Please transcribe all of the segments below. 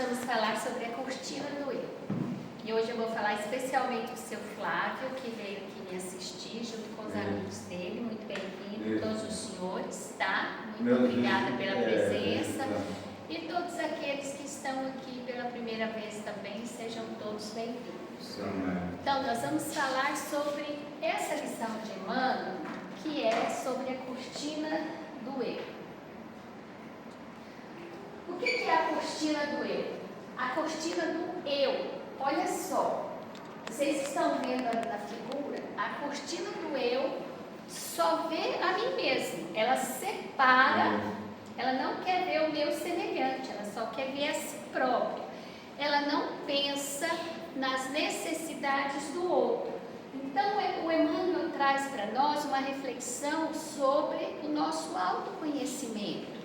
vamos falar sobre a cortina do eu. E hoje eu vou falar especialmente do seu Flávio, que veio aqui me assistir, junto com os amigos dele. Muito bem-vindo, todos os senhores, tá? Muito obrigada pela presença. E todos aqueles que estão aqui pela primeira vez também, sejam todos bem-vindos. Então, nós vamos falar sobre essa lição de Emmanuel, que é sobre a cortina do eu. O que é a cortina do eu? A cortina do eu. Olha só, vocês estão vendo ali na figura, a cortina do eu só vê a mim mesmo. Ela separa, ela não quer ver o meu semelhante, ela só quer ver a si própria. Ela não pensa nas necessidades do outro. Então, o Emmanuel traz para nós uma reflexão sobre o nosso autoconhecimento.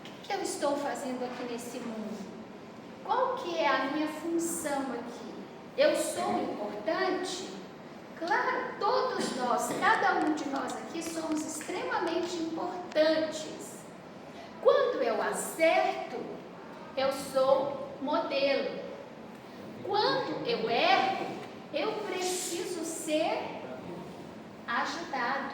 O que eu estou fazendo aqui nesse mundo? Qual que é a minha função aqui? Eu sou importante? Claro, todos nós, cada um de nós aqui somos extremamente importantes. Quando eu acerto, eu sou modelo. Quando eu erro, eu preciso ser ajudado.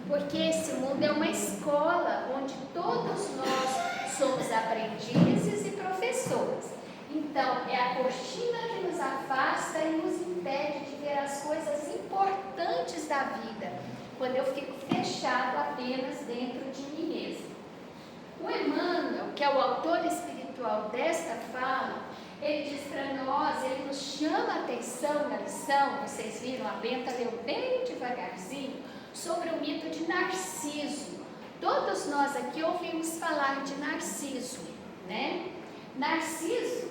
Porque esse mundo é uma escola onde todos nós somos aprendizes e professores. Então, é a cortina que nos afasta e nos impede de ver as coisas importantes da vida, quando eu fico fechado apenas dentro de mim mesmo. O Emmanuel, que é o autor espiritual desta fala, ele diz para nós, ele nos chama a atenção na lição, vocês viram, a Benta leu bem devagarzinho, sobre o mito de Narciso. Todos nós aqui ouvimos falar de Narciso, né? Narciso,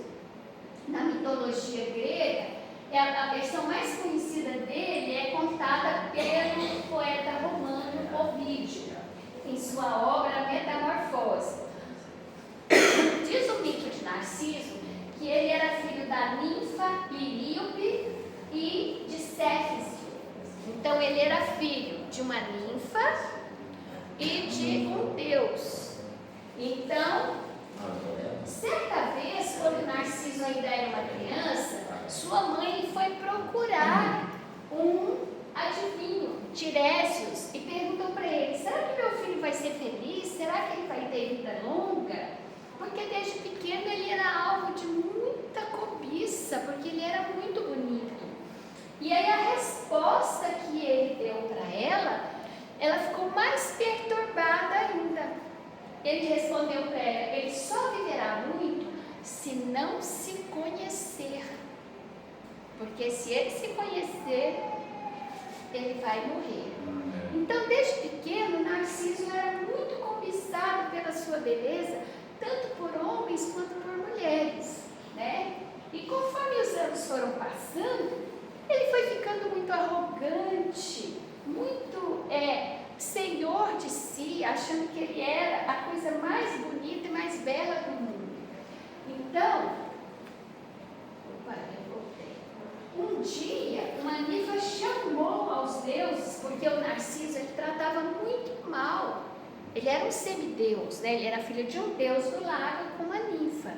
na mitologia grega, a versão mais conhecida dele é contada pelo poeta romano Ovídio, em sua obra Metamorfose. Diz o mito de Narciso que ele era filho da ninfa Piríope e de Céfiro. Então, ele era filho de uma ninfa e de um deus. Então, certa vez, quando Narciso ainda era uma criança, sua mãe foi procurar um adivinho, Tiresias, e perguntou para ele: será que meu filho vai ser feliz? Será que ele vai ter vida longa? Porque desde pequeno ele era alvo de muita cobiça, porque ele era muito bonito. E aí a resposta que ele deu para ela ficou mais perturbada ainda. Ele respondeu para ela: ele só viverá muito se não se conhecer. Porque se ele se conhecer, ele vai morrer. Então, desde pequeno, Narciso era muito cobiçado pela sua beleza, tanto por homens quanto por mulheres, né? E conforme os anos foram passando, ele foi ficando muito arrogante, muito senhor de si, achando que ele era a coisa mais bonita e mais bela do mundo. Então, um dia, uma ninfa chamou aos deuses, porque o Narciso ele tratava muito mal. Ele era um semideus, né? Ele era filho de um deus do lago com uma ninfa.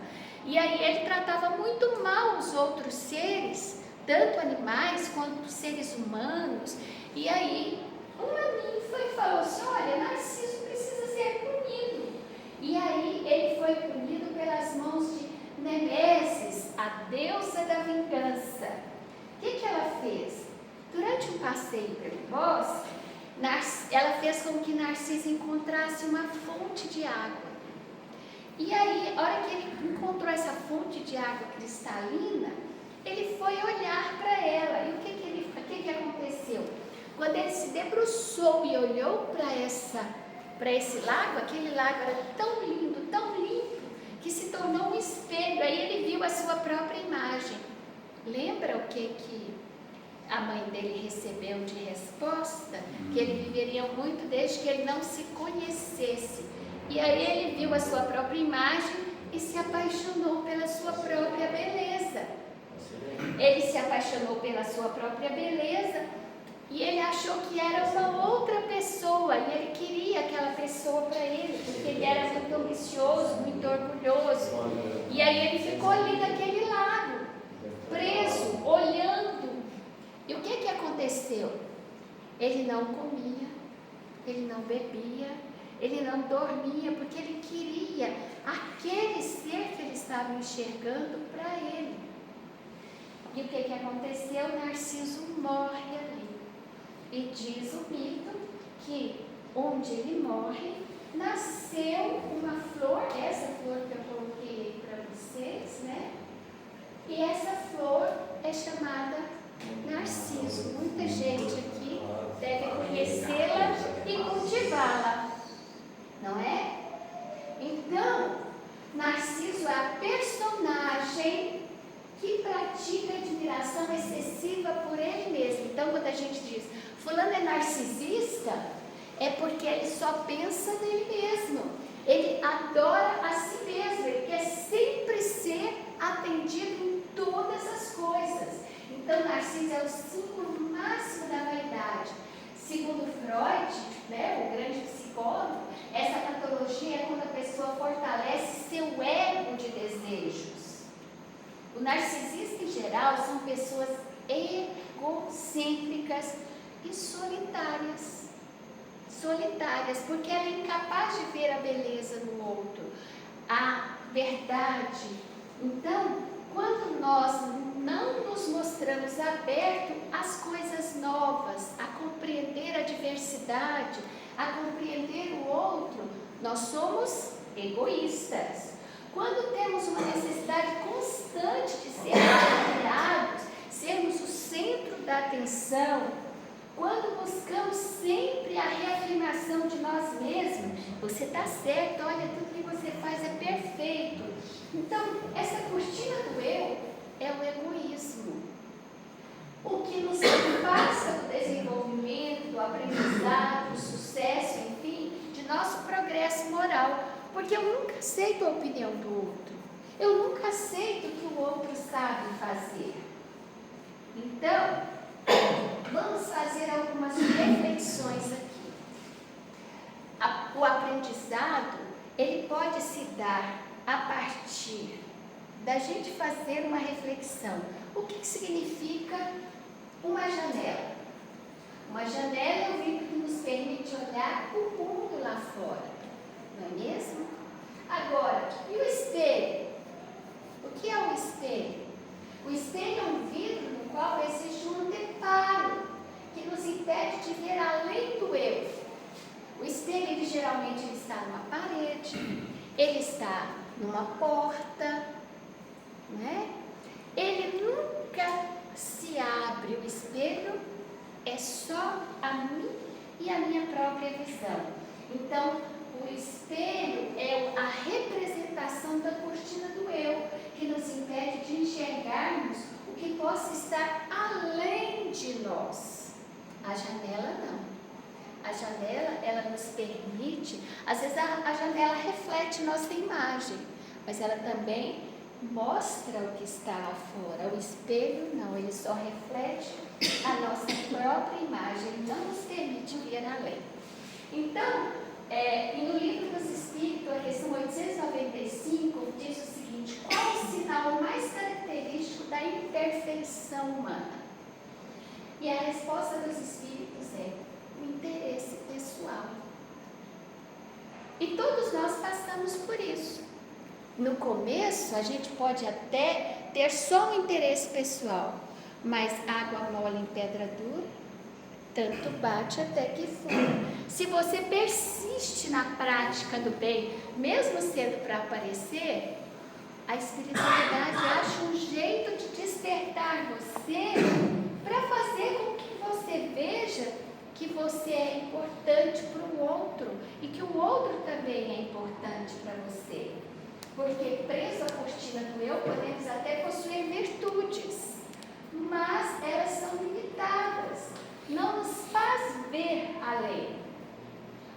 E aí ele tratava muito mal os outros seres, tanto animais quanto seres humanos. E aí uma ninfa falou assim: olha, Narciso precisa ser punido. E aí ele foi punido pelas mãos de Nemesis, a deusa da vingança. O que ela fez? Durante um passeio pelo bosque, ela fez com que Narciso encontrasse uma fonte de água. E aí, a hora que ele encontrou essa fonte de água cristalina, ele foi olhar para ela. E o que aconteceu? Quando ele se debruçou e olhou para esse lago, aquele lago era tão limpo, que se tornou um espelho. Aí ele viu a sua própria imagem. Lembra o que a mãe dele recebeu de resposta? Que ele viveria muito desde que ele não se conhecesse. E aí ele viu a sua própria imagem e se apaixonou pela sua própria beleza. Ele se apaixonou pela sua própria beleza e ele achou que era uma outra pessoa, e ele queria aquela pessoa para ele, porque ele era muito ambicioso. ambicioso, muito orgulhoso. E aí ele ficou ali naquele lago, preso, olhando. E o que aconteceu? Ele não comia, ele não bebia, ele não dormia, porque ele queria aquele ser que ele estava enxergando para ele. E o que aconteceu? Narciso morre ali. E diz o mito que onde ele morre, nasceu uma flor, essa flor que eu coloquei aí para vocês, né? E essa flor é chamada Narciso. Muita gente aqui deve conhecê-la e cultivá-la, não é? Então, Narciso é a personagem que pratica admiração excessiva por ele mesmo. Então, quando a gente diz, fulano é narcisista, é porque ele só pensa nele mesmo. Ele adora a si mesmo, ele quer sempre ser atendido em todas as coisas. Então, Narciso é o símbolo máximo da vaidade. Segundo Freud, né, o grande psicólogo, essa patologia é quando a pessoa fortalece seu ego de desejos. O narcisista, em geral, são pessoas egocêntricas e solitárias. Solitárias, porque ela é incapaz de ver a beleza no outro, a verdade. Então, quando nós não nos mostramos abertos às coisas novas, a compreender a diversidade, a compreender o outro, nós somos egoístas. Quando temos uma necessidade constante de sermos admirados, sermos o centro da atenção, quando buscamos sempre a reafirmação de nós mesmos, você está certo, olha, tudo que você faz é perfeito. Então, essa cortina do eu é o egoísmo. O que nos afasta do desenvolvimento, do aprendizado, do sucesso, enfim, de nosso progresso moral. Porque eu nunca aceito a opinião do outro. Eu nunca aceito o que o outro sabe fazer. Então, vamos fazer algumas reflexões aqui. O aprendizado, ele pode se dar a partir da gente fazer uma reflexão. O que significa uma janela? Uma janela é o vidro que nos permite olhar o mundo lá fora, não é mesmo? Agora, e o espelho? O que é o espelho? O espelho é um vidro no qual existe um anteparo que nos impede de ver além do eu. O espelho, ele geralmente está numa parede, ele está numa porta, né? Ele nunca se abre. O espelho é só a mim e a minha própria visão. Então, o espelho é a representação da cortina do eu, que nos impede de enxergarmos o que possa estar além de nós. A janela não. A janela, ela nos permite, às vezes a janela reflete nossa imagem, mas ela também mostra o que está lá fora. O espelho não, ele só reflete a nossa própria imagem, não nos permite ver além. Então, e no livro dos Espíritos, a questão 895, diz o seguinte: qual o sinal mais característico da imperfeição humana? E a resposta dos Espíritos é o interesse pessoal. E todos nós passamos por isso. No começo, a gente pode até ter só um interesse pessoal, mas água mole em pedra dura, tanto bate até que fura. Se você persiste na prática do bem, mesmo sendo para aparecer, a espiritualidade acha um jeito de despertar você para fazer com que você veja que você é importante para o outro e que o outro também é importante para você. Porque preso à cortina do eu, podemos até possuir virtudes, mas elas são limitadas, não nos faz ver além.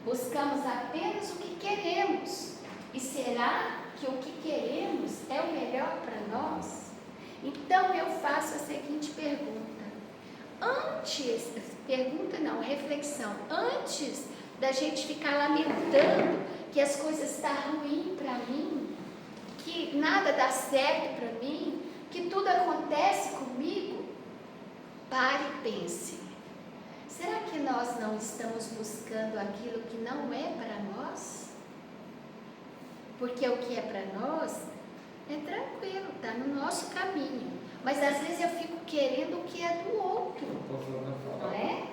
Buscamos apenas o que queremos. E será que o que queremos é o melhor para nós? Então eu faço a seguinte pergunta. Reflexão. Antes da gente ficar lamentando que as coisas estão ruins para mim, que nada dá certo para mim, que tudo acontece comigo, pare e pense. Será que nós não estamos buscando aquilo que não é para nós? Porque o que é para nós é tranquilo, está no nosso caminho. Mas às vezes eu fico querendo o que é do outro, não é?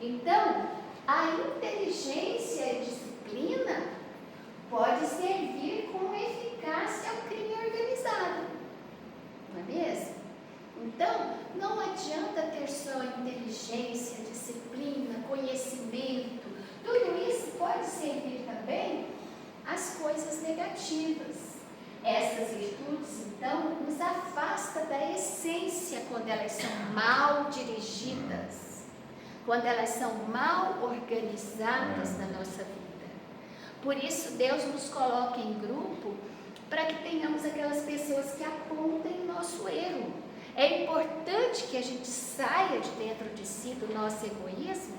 Então, a inteligência e disciplina pode servir com eficácia ao crime organizado, não é mesmo? Então, não adianta ter só inteligência, disciplina, conhecimento. Tudo isso pode servir também às coisas negativas. Essas virtudes, então, nos afastam da essência quando elas são mal dirigidas, quando elas são mal organizadas na nossa vida. Por isso, Deus nos coloca em grupo para que tenhamos aquelas pessoas que apontem o nosso erro. É importante que a gente saia de dentro de si do nosso egoísmo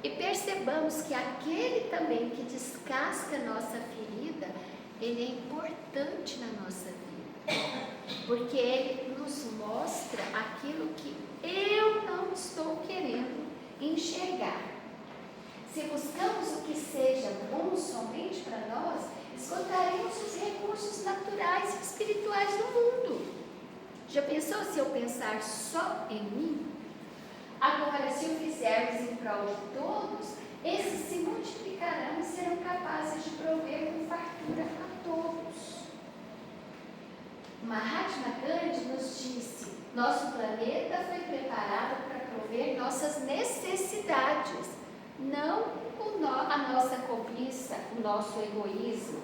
e percebamos que aquele também que descasca a nossa ferida, ele é importante na nossa vida, porque ele nos mostra aquilo que eu não estou querendo enxergar. Se buscamos o que seja bom somente para nós, esgotaremos os recursos naturais e espirituais do mundo. Já pensou se eu pensar só em mim? Agora, se o fizermos em prol de todos, esses se multiplicarão e serão capazes de prover com fartura a todos. Mahatma Gandhi nos disse: nosso planeta foi preparado para prover nossas necessidades, não a nossa cobiça, o nosso egoísmo.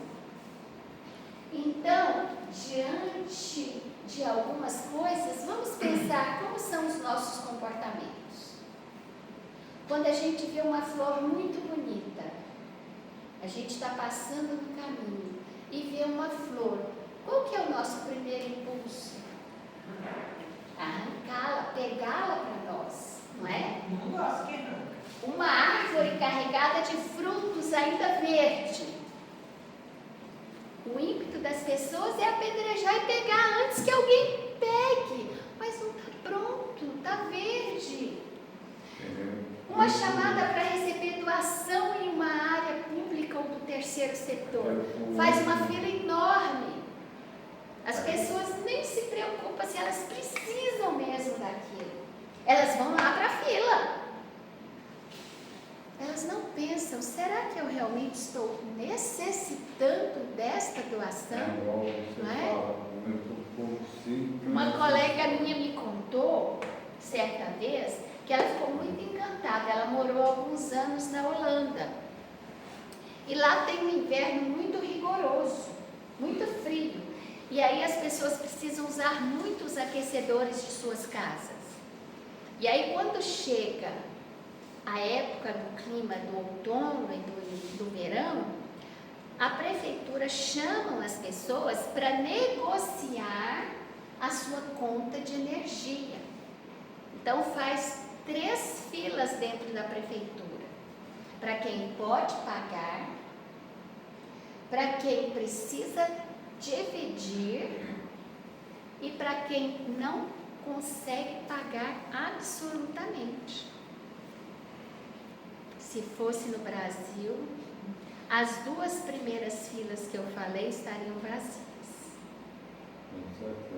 Então, diante de algumas coisas, vamos pensar como são os nossos comportamentos. Quando a gente vê uma flor muito bonita, a gente está passando no caminho e vê uma flor, qual que é o nosso primeiro impulso? Arrancá-la, pegá-la para nós, não é? Não gosto que não. Uma árvore carregada de frutos ainda verde. O ímpeto das pessoas é apedrejar e pegar antes que alguém pegue. Mas não está pronto, não está verde. Uma chamada para receber doação em uma área pública ou do terceiro setor. Faz uma fila enorme. As pessoas nem se preocupam se elas precisam mesmo daquilo. Elas vão lá para a fila. Elas não pensam, será que eu realmente estou necessitando desta doação? Não é? Uma colega minha me contou, certa vez, que ela ficou muito encantada. Ela morou alguns anos na Holanda. E lá tem um inverno muito rigoroso, muito frio. E aí as pessoas precisam usar muitos aquecedores de suas casas. E aí quando chega a época do clima do outono e do verão, a prefeitura chama as pessoas para negociar a sua conta de energia. Então faz 3 filas dentro da prefeitura, para quem pode pagar, para quem precisa dividir e para quem não consegue pagar absolutamente. Se fosse no Brasil, as 2 primeiras filas que eu falei estariam vazias.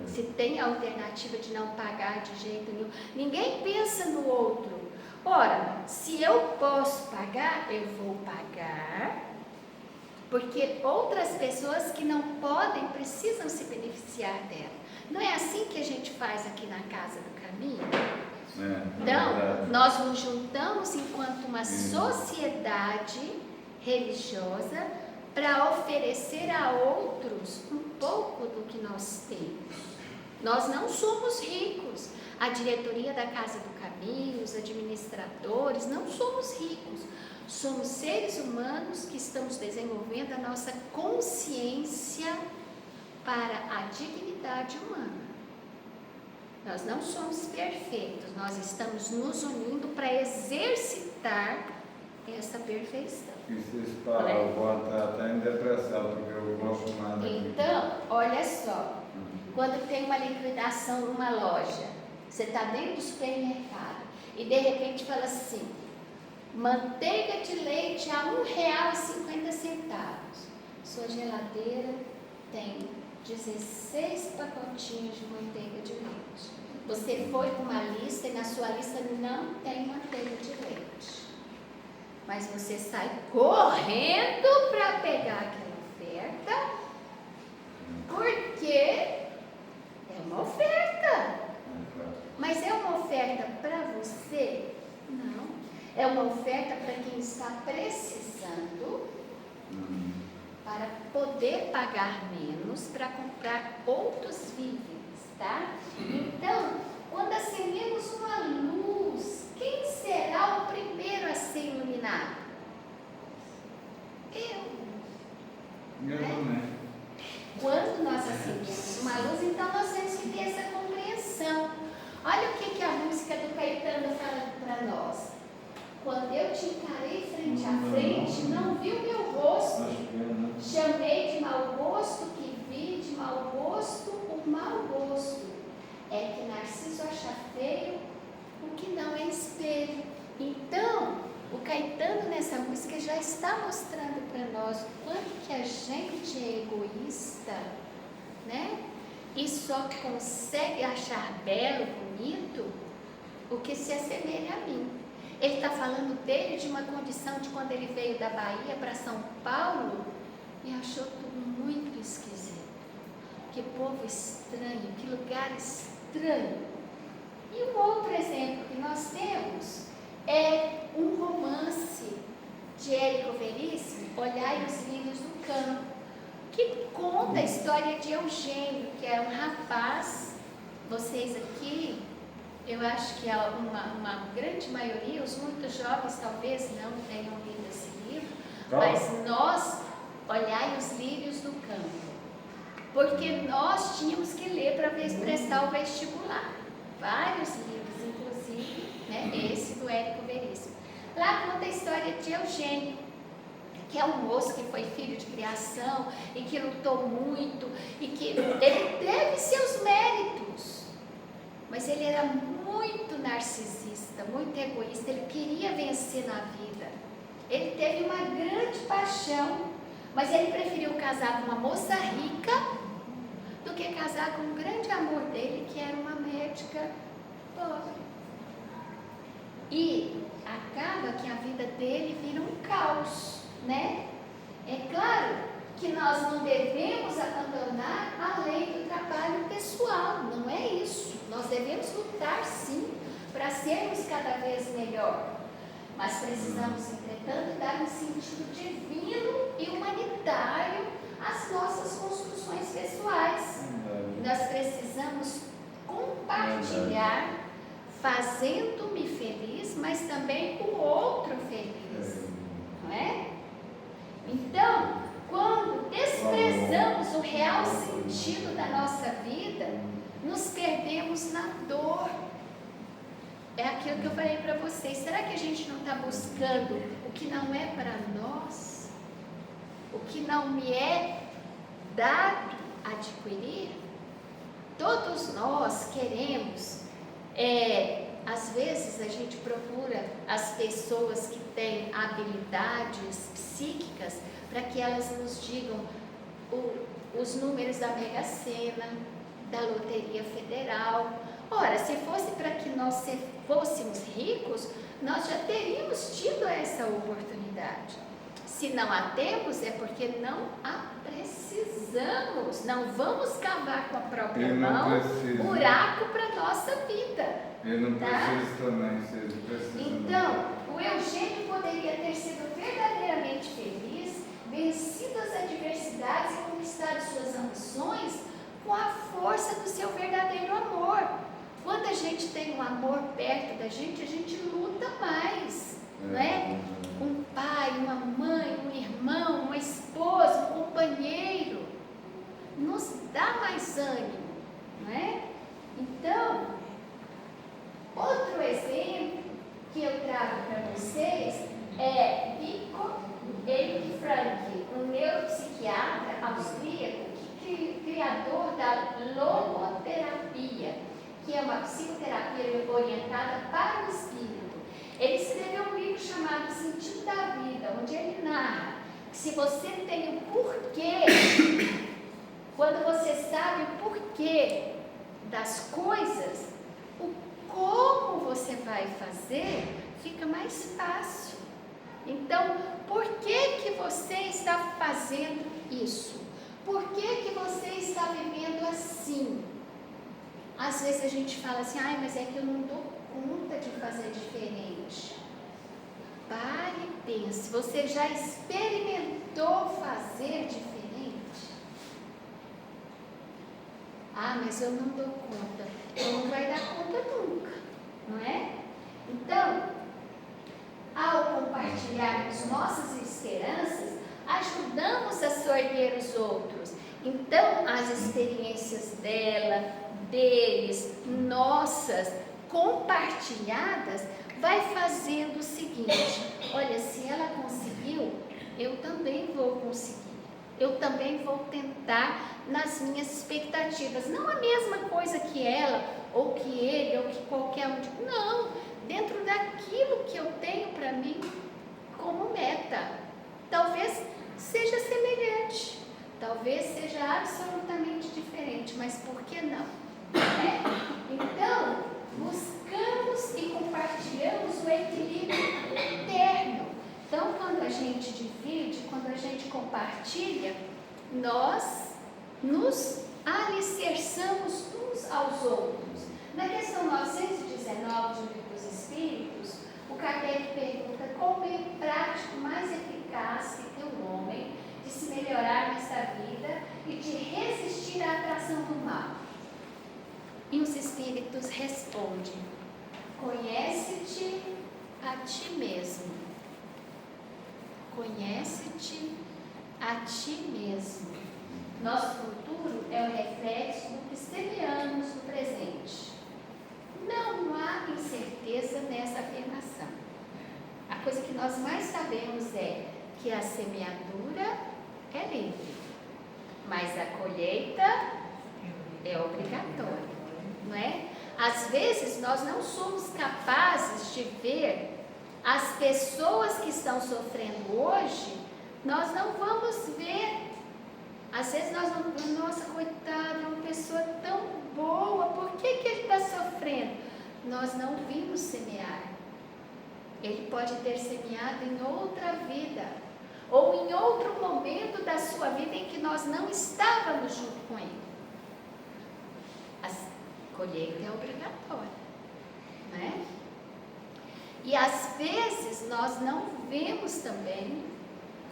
Se tem a alternativa de não pagar de jeito nenhum, ninguém pensa no outro. Ora, se eu posso pagar, eu vou pagar, porque outras pessoas que não podem precisam se beneficiar dela. Não é assim que a gente faz aqui na Casa do Caminho? Então, nós nos juntamos enquanto uma sociedade religiosa para oferecer a outros um pouco do que nós temos. Nós não somos ricos. A diretoria da Casa do Caminho, os administradores, não somos ricos. Somos seres humanos que estamos desenvolvendo a nossa consciência para a dignidade humana. Nós não somos perfeitos, nós estamos nos unindo para exercitar essa perfeição. Isso para até interpretar acostumado aqui. Então, olha só. Quando tem uma liquidação numa loja, você está dentro do supermercado e de repente fala assim: manteiga de leite a R$1,50. Sua geladeira tem 16 pacotinhos de manteiga de leite. Você foi com uma lista e na sua lista não tem manteiga de leite. Mas você sai correndo para pegar aquela oferta, porque é uma oferta. Mas é uma oferta para você? Não. É uma oferta para quem está precisando, para poder pagar menos, para comprar outros víveres, tá? Então, quando acendemos uma luz, quem será o primeiro a ser iluminado? Né? Quando nós acendemos uma luz, então nós temos que ter essa compreensão. Olha o que a música do Caetano fala para nós. Quando eu te encarei frente a frente, não vi o meu rosto. Chamei de mau gosto que vi, de mau gosto o mau gosto. É que Narciso acha feio o que não é espelho. Então, o Caetano nessa música já está mostrando para nós o quanto que a gente é egoísta, né? E só consegue achar belo, bonito, o que se assemelha a mim. Ele está falando dele, de uma condição de quando ele veio da Bahia para São Paulo e achou tudo muito esquisito. Que povo estranho, que lugar estranho. E um outro exemplo que nós temos é um romance de Érico Veríssimo, Olhai os Lírios do Campo, que conta a história de Eugênio, que era um rapaz. Vocês aqui, eu acho que uma grande maioria, os muito jovens talvez não tenham lido esse livro, mas nós, Olhai os Lírios do Campo, porque nós tínhamos que ler para prestar o vestibular. Vários livros, inclusive, né, esse do Érico Veríssimo. Lá conta a história de Eugênio, que é um moço que foi filho de criação e que lutou muito e que ele teve seus méritos, mas ele era muito narcisista, muito egoísta, ele queria vencer na vida. Ele teve uma grande paixão, mas ele preferiu casar com uma moça rica do que casar com um grande amor dele, que era uma médica pobre. E acaba que a vida dele vira um caos, né? É claro que nós não devemos abandonar a lei do trabalho pessoal, não é isso. Nós devemos lutar sim para sermos cada vez melhor, mas precisamos, entretanto, dar um sentido divino e humanitário às nossas construções pessoais. Nós precisamos compartilhar, fazendo-me feliz, mas também o outro feliz, não é? Então, quando desprezamos o real sentido da nossa vida, nos perdemos na dor. É aquilo que eu falei para vocês. Será que a gente não está buscando o que não é para nós? O que não me é dado adquirir? Todos nós queremos, às vezes a gente procura as pessoas que têm habilidades psíquicas para que elas nos digam os números da Mega Sena, da Loteria Federal. Ora, se fosse para que nós fôssemos ricos, nós já teríamos tido essa oportunidade. Se não a temos, é porque não a precisamos. Não vamos cavar com a própria mão buraco para a nossa vida. Eu não preciso também, vocês precisam. Então, o Eugênio poderia ter sido verdadeiramente feliz, vencido as adversidades e conquistado suas ambições com a força do seu verdadeiro amor. Quando a gente tem um amor perto da gente, a gente luta mais, não é? Um pai, uma mãe, um irmão, uma esposa, um companheiro, nos dá mais ânimo, não é? Então, outro exemplo que eu trago para vocês é Viktor Frank, um neuropsiquiatra psiquiatra austríaco, criador da logoterapia, que é uma psicoterapia orientada para o espírito. Ele escreveu um livro chamado Sentido da Vida, onde ele narra que se você tem o porquê, quando você sabe o porquê das coisas, o como você vai fazer fica mais fácil. Então, por que você está fazendo isso? Por que você está vivendo assim? Às vezes a gente fala assim, ai, mas é que eu não dou conta de fazer diferente. Pare e pense, você já experimentou fazer diferente? Ah, mas eu não dou conta. Eu não vai dar conta nunca, não é? Então, ao compartilharmos nossas esperanças, ajudamos a soerguer os outros. Então, as experiências dela, deles, nossas, compartilhadas, vai fazendo o seguinte: olha, se ela conseguiu, eu também vou conseguir. Eu também vou tentar nas minhas expectativas. Não a mesma coisa que ela, ou que ele, ou que qualquer um. Não, dentro daquilo que eu tenho para mim como meta. Talvez seja semelhante, talvez seja absolutamente diferente, mas por que não? Então, buscamos e compartilhamos o equilíbrio interno. Então, quando a gente divide, quando a gente compartilha, nós nos alicerçamos uns aos outros. Na questão 919 do Livro dos Espíritos, o Kardec pergunta qual o meio prático mais eficaz que tem o homem de se melhorar nesta vida e de resistir à atração do mal. E os Espíritos respondem: conhece-te a ti mesmo. Conhece-te a ti mesmo. Nosso futuro é o reflexo do que semeamos no presente. Não há incerteza nessa afirmação. A coisa que nós mais sabemos é que a semeadura é livre, mas a colheita é obrigatória, não é? Às vezes nós não somos capazes de ver as pessoas que estão sofrendo hoje, nós não vamos ver. Às vezes nós vamos, nossa, coitado, é uma pessoa tão boa, por que ele está sofrendo? Nós não vimos semear. Ele pode ter semeado em outra vida, ou em outro momento da sua vida em que nós não estávamos junto com ele. A colheita é obrigatória, né? E às vezes nós não vemos também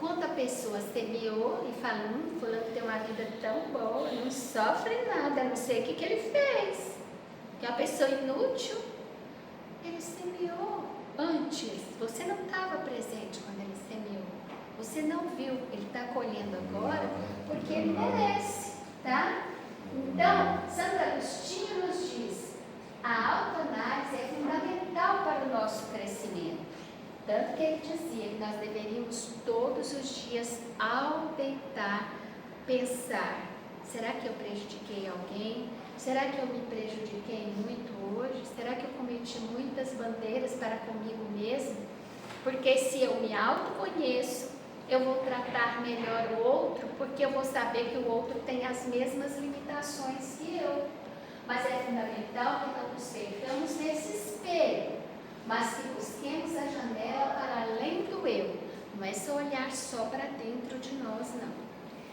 quando a pessoa semeou e fala, fulano tem uma vida tão boa, não sofre nada, não sei o que ele fez. Que é uma pessoa inútil. Ele semeou antes, você não estava presente quando ele semeou. Você não viu, ele está colhendo agora porque ele merece, tá? Então, Santo Agostinho nos diz, a autoanálise é fundamental para o nosso crescimento. Tanto que ele dizia que nós deveríamos todos os dias, ao deitar, pensar, será que eu prejudiquei alguém? Será que eu me prejudiquei muito hoje? Será que eu cometi muitas bandeiras para comigo mesmo? Porque se eu me autoconheço, eu vou tratar melhor o outro, porque eu vou saber que o outro tem as mesmas limitações que eu. Mas é fundamental que não nos percamos nesse espelho, mas que busquemos a janela para além do eu. Não é só olhar só para dentro de nós, não.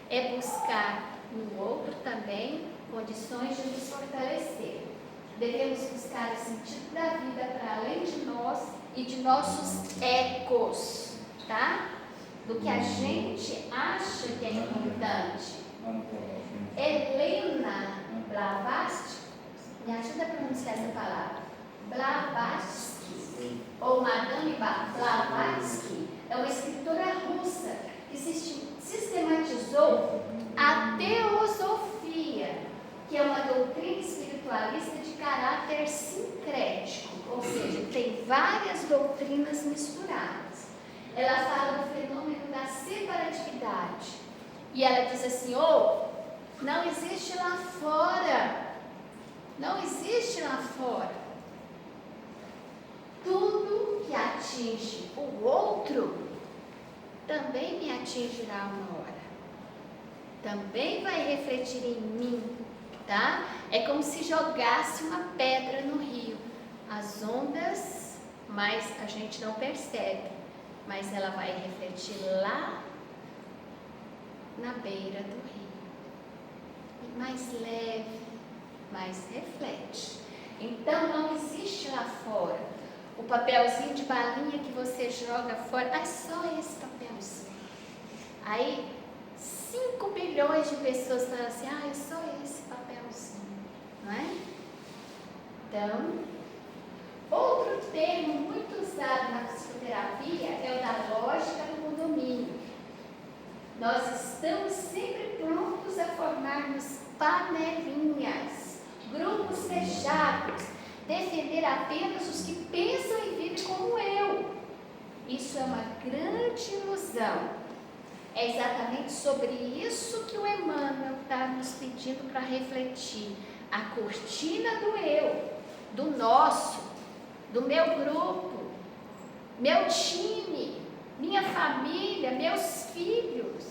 É buscar no outro também condições de nos fortalecer. Devemos buscar o sentido da vida para além de nós e de nossos ecos, tá? Do que a gente acha que é importante. Helena Blavatsky, me ajuda a pronunciar essa palavra. Blavatsky, ou Madame Blavatsky, é uma escritora russa que sistematizou a teosofia, que é uma doutrina espiritualista de caráter sincrético, ou seja, tem várias doutrinas misturadas. Ela fala do fenômeno da separatividade E ela diz assim: não existe lá fora. Não existe lá fora. Tudo que atinge o outro também me atingirá uma hora. Também vai refletir em mim, tá? É como se jogasse uma pedra no rio. As ondas, mas a gente não percebe, mas ela vai refletir lá na beira do rio. E mais leve, mais reflete. Então não existe lá fora o papelzinho de balinha que você joga fora. Ah, só esse papelzinho. Aí 5 bilhões de pessoas falam assim: é só esse papelzinho, não é? Então, outro termo muito usado na psicoterapia é o da lógica do condomínio. Nós estamos sempre prontos a formarmos panelinhas, grupos fechados, defender apenas os que pensam e vivem como eu. Isso é uma grande ilusão. É exatamente sobre isso que o Emmanuel está nos pedindo para refletir. A cortina do eu, do nosso, do meu grupo, meu time, minha família, meus filhos.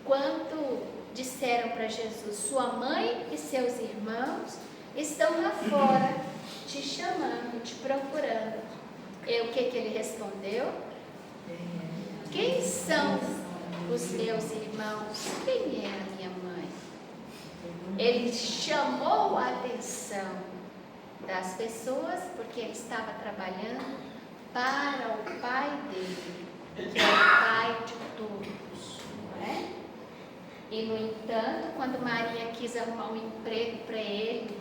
Quando disseram para Jesus: sua mãe e seus irmãos estão lá fora, te chamando, te procurando. E o que ele respondeu? Quem são os meus irmãos? Quem é a minha mãe? Ele chamou a atenção das pessoas porque ele estava trabalhando para o Pai dele, que é o Pai de todos, não é? E no entanto, quando Maria quis arrumar um emprego para ele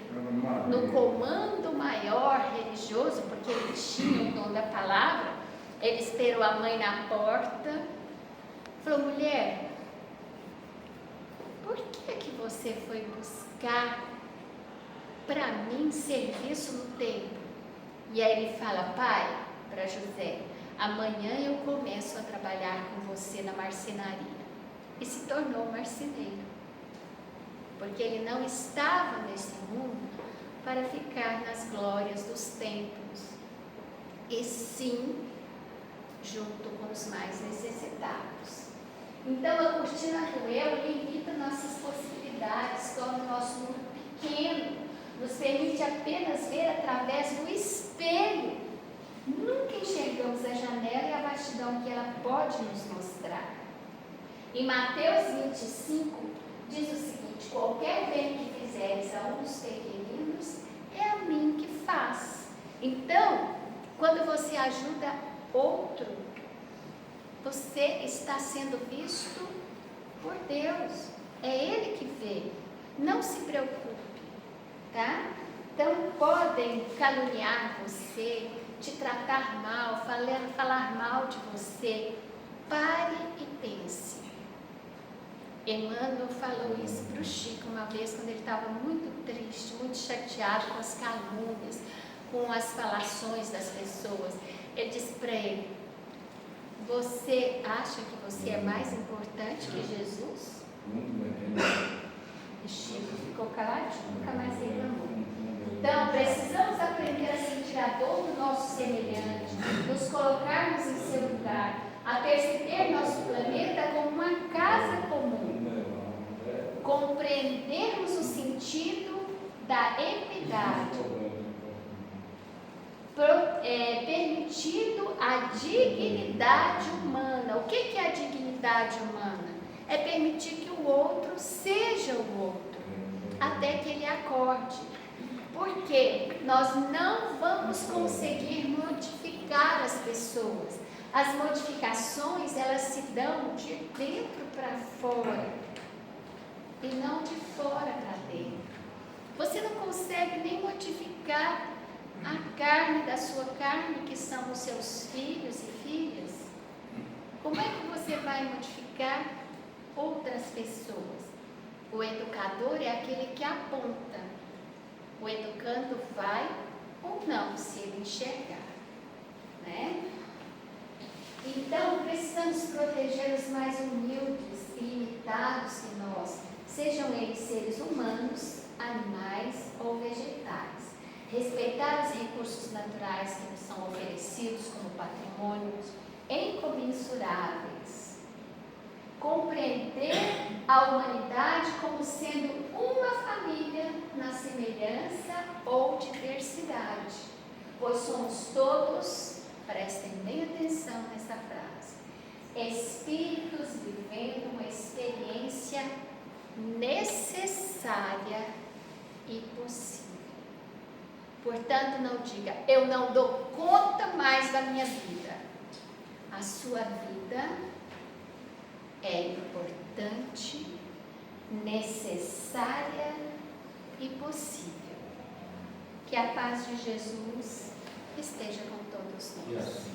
no comando maior religioso, porque ele tinha o dom da palavra, ele esperou a mãe na porta, falou: mulher, por que você foi buscar para mim serviço no templo? E aí ele fala: pai, para José, amanhã eu começo a trabalhar com você na marcenaria. E se tornou marceneiro, porque ele não estava nesse mundo para ficar nas glórias dos templos, e sim junto com os mais necessitados. Então a cortina do eu limita nossas possibilidades, torna o nosso mundo pequeno, nos permite apenas ver através do espelho. Nunca enxergamos a janela e a vastidão que ela pode nos mostrar. Em Mateus 25 diz o seguinte: qualquer bem que fizeres a um dos pequeninos, é a mim que faz. Então, quando você ajuda outro, você está sendo visto por Deus. É Ele que vê. Não se preocupe, tá? Então, podem caluniar você, te tratar mal, falar mal de você. Pare e pense. Emmanuel falou isso para o Chico uma vez, quando ele estava muito triste, muito chateado com as calúnias, com as falações das pessoas. Ele disse para ele: você acha que você é mais importante que Jesus? E Chico ficou caladinho, nunca mais reclamou. Então, precisamos aprender a sentir a dor do nosso semelhante, nos colocarmos em seu lugar, a perceber nosso planeta como uma casa comum, compreendermos o sentido da equidade, permitindo a dignidade humana. O que é a dignidade humana? É permitir que o outro seja o outro, até que ele acorde. Porque nós não vamos conseguir modificar as pessoas. As modificações, elas se dão de dentro para fora e não de fora para dentro. Você não consegue nem modificar a carne da sua carne, que são os seus filhos e filhas. Como é que você vai modificar outras pessoas? O educador é aquele que aponta. O educando vai ou não, se ele enxergar, né? Então, precisamos proteger os mais humildes e conectados que nós, sejam eles seres humanos, animais ou vegetais. Respeitar os recursos naturais que nos são oferecidos como patrimônio incomensuráveis. Compreender a humanidade como sendo uma família na semelhança ou diversidade, pois somos todos, prestem bem atenção nessa frase, espíritos vivendo uma experiência necessária e possível. Portanto, não diga, eu não dou conta mais da minha vida. A sua vida é importante, necessária e possível. Que a paz de Jesus esteja com todos nós. Yes.